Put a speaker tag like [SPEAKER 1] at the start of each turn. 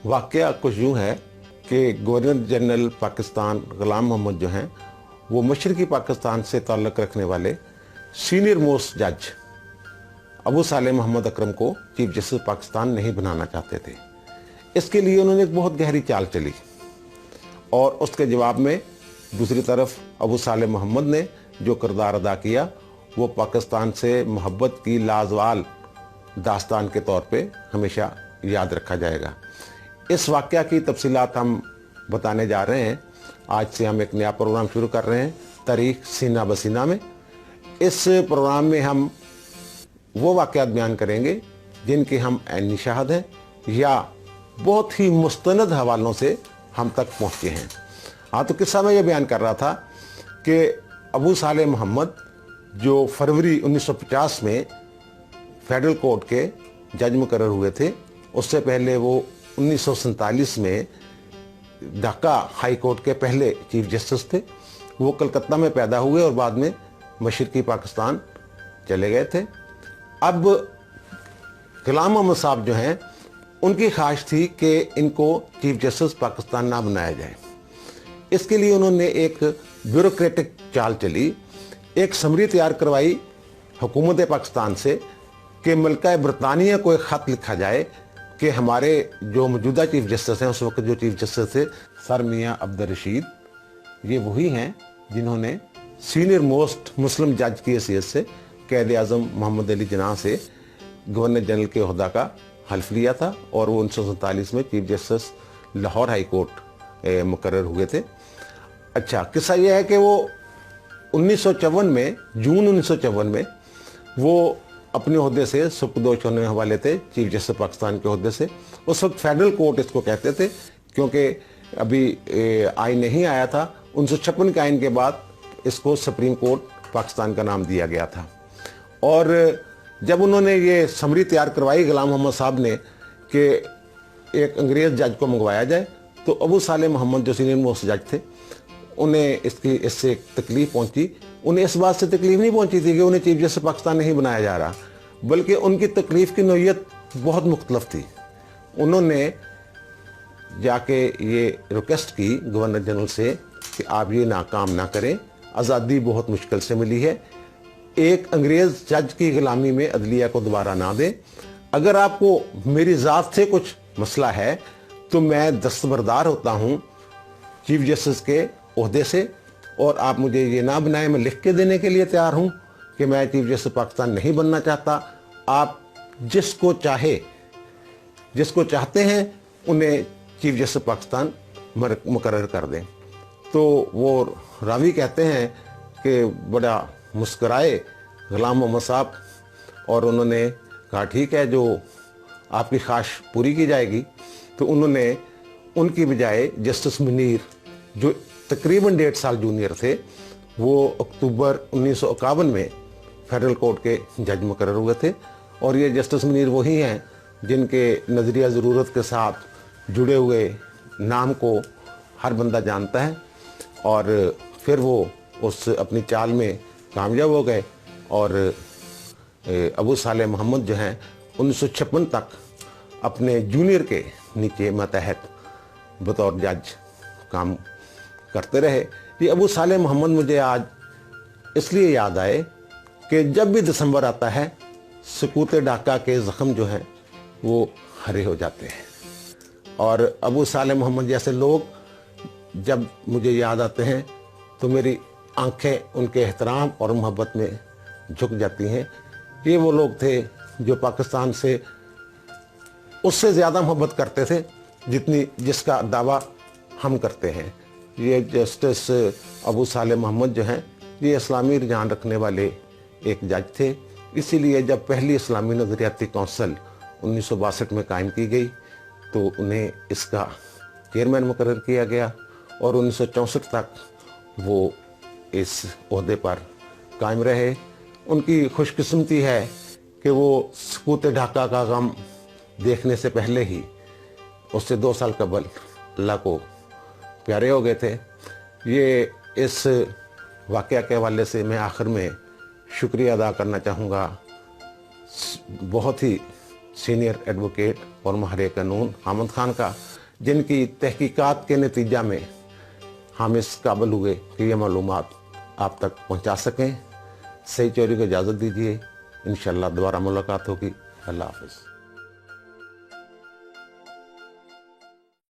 [SPEAKER 1] वाकया कुछ यूँ है कि गवर्नर जनरल पाकिस्तान गुलाम मोहम्मद जो हैं वो मशरकी पाकिस्तान से ताल्लुक़ रखने वाले सीनियर मोस्ट जज अबू सालेह मोहम्मद अकरम को चीफ जस्टिस पाकिस्तान नहीं बनाना चाहते थे। इसके लिए उन्होंने एक बहुत गहरी चाल चली और उसके जवाब में दूसरी तरफ अबू सालेह मोहम्मद ने जो किरदार अदा किया वो पाकिस्तान से मोहब्बत की लाजवाल दास्तान के तौर पे हमेशा याद रखा जाएगा। इस वाक़या की तफसीलात हम बताने जा रहे हैं। आज से हम एक नया प्रोग्राम शुरू कर रहे हैं, तारीख सीना बसीना में। इस प्रोग्राम में हम वो वाक़यात बयान करेंगे जिनके हम ऐनी शाहिद हैं या बहुत ही मुस्तनद हवालों से हम तक पहुँचे हैं। हाँ, तो किस्सा मैं ये बयान कर रहा था कि अबू सालेह मोहम्मद जो फरवरी 1950 में फेडरल कोर्ट के जज मुकर्रर हुए थे, उससे पहले वो 1947 में ढाका हाई कोर्ट के पहले चीफ जस्टिस थे। वो कलकत्ता में पैदा हुए और बाद में मशरकी पाकिस्तान चले गए थे। अब गुलाम मोहम्मद साहब जो हैं उनकी ख्वाहिश थी कि इनको चीफ जस्टिस पाकिस्तान ना बनाया जाए। इसके लिए उन्होंने एक ब्यूरोक्रेटिक चाल चली, एक समरी तैयार करवाई हुकूमत पाकिस्तान से कि मुल्का बरतानिया को एक ख़त लिखा जाए कि हमारे जो मौजूदा चीफ जस्टिस हैं, उस वक्त जो चीफ जस्टिस थे सर मियाँ अब्दुल रशीद, ये वही हैं जिन्होंने सीनियर मोस्ट मुस्लिम जज की हैसियत से कैद आज़म मोहम्मद अली जिन्ना से गवर्नर जनरल के ओहदा का हल्फ लिया था और वो 1947 में chief justice Lahore high court मुकर्रर हुए थे। अच्छा, किस्सा यह है कि वो 1954 में, जून 1954 में वो अपने ओहदे से सुपुर्दोश होने वाले थे चीफ जस्टिस पाकिस्तान के ओहदे से। उस वक्त फेडरल कोर्ट इसको कहते थे क्योंकि अभी आइन नहीं आया था। 1956 के आइन के बाद इसको सुप्रीम कोर्ट पाकिस्तान का नाम दिया गया था। और जब उन्होंने ये समरी तैयार करवाई गुलाम मोहम्मद साहब ने कि एक अंग्रेज़ जज को मंगवाया जाए, तो अबू सालेह मोहम्मद जो सीनियर मोस्ट जज थे उन्हें इससे तकलीफ पहुंची। उन्हें इस बात से तकलीफ नहीं पहुंची थी कि उन्हें चीफ जस्टिस पाकिस्तान नहीं बनाया जा रहा, बल्कि उनकी तकलीफ की नौयत बहुत मुख्तलफ थी। उन्होंने जाके ये रिक्वेस्ट की गवर्नर जनरल से कि आप ये नाकाम ना करें, आज़ादी बहुत मुश्किल से मिली है, एक अंग्रेज़ जज की गुलामी में अदलिया को दोबारा ना दें। अगर आपको मेरी ज़ात से कुछ मसला है तो मैं दस्तबरदार होता हूँ चीफ जस्टिस के ओहदे से, और आप मुझे ये ना बनाए, मैं लिख के देने के लिए तैयार हूँ कि मैं चीफ जस्टिस पाकिस्तान नहीं बनना चाहता। आप जिसको चाहते हैं उन्हें चीफ जस्टिस पाकिस्तान मुकर्रर कर दें। तो वो रावी कहते हैं कि बड़ा मुस्कराए गुलाम मोहम्मद साहब और उन्होंने कहा ठीक है, जो आपकी ख्वाहिश पूरी की जाएगी। तो उन्होंने उनकी बजाय जस्टिस मुनीर जो तकरीबन 1.5 साल जूनियर थे, वो अक्टूबर 1951 में फेडरल कोर्ट के जज मुकर्रर हुए थे। और ये जस्टिस मुनीर वही हैं जिनके नज़रिया ज़रूरत के साथ जुड़े हुए नाम को हर बंदा जानता है। और फिर वो उस अपनी चाल में कामयाब हो गए और अबू सालेह मोहम्मद जो हैं 1956 तक अपने जूनियर के नीचे मतहत बतौर जज काम करते रहे। ये अबू सालेह मोहम्मद मुझे आज इसलिए याद आए कि जब भी दिसंबर आता है सकूत ढाका के ज़ख्म जो हैं वो हरे हो जाते हैं। और अबू सालेह मोहम्मद जैसे लोग जब मुझे याद आते हैं तो मेरी आंखें उनके एहतराम और मोहब्बत में झुक जाती हैं। ये वो लोग थे जो पाकिस्तान से उससे ज़्यादा मोहब्बत करते थे जिसका दावा हम करते हैं। ये जस्टिस अबू सालेह मोहम्मद जो हैं ये इस्लामी रुझान रखने वाले एक जज थे। इसीलिए जब पहली इस्लामी नज़रियाती कौंसिल 1962 में कायम की गई तो उन्हें इसका चेयरमैन मुकर्रर किया गया और 1964 तक वो इस ओहदे पर कायम रहे। उनकी खुशकिस्मती है कि वो सकूत ढाका का गम देखने से पहले ही उससे 2 साल कबल अल्लाह को प्यारे हो गए थे। ये इस वाक़या के हवाले से मैं आखिर में शुक्रिया अदा करना चाहूँगा बहुत ही सीनियर एडवोकेट और माहिर कानून हामिद खान का, जिनकी तहकीकात के नतीजा में हम इस काबिल हुए कि ये मालूमात आप तक पहुंचा सकें। सईद चौधरी को इजाज़त दीजिए, इंशाअल्लाह दोबारा मुलाकात होगी। अल्लाह हाफ़िज़।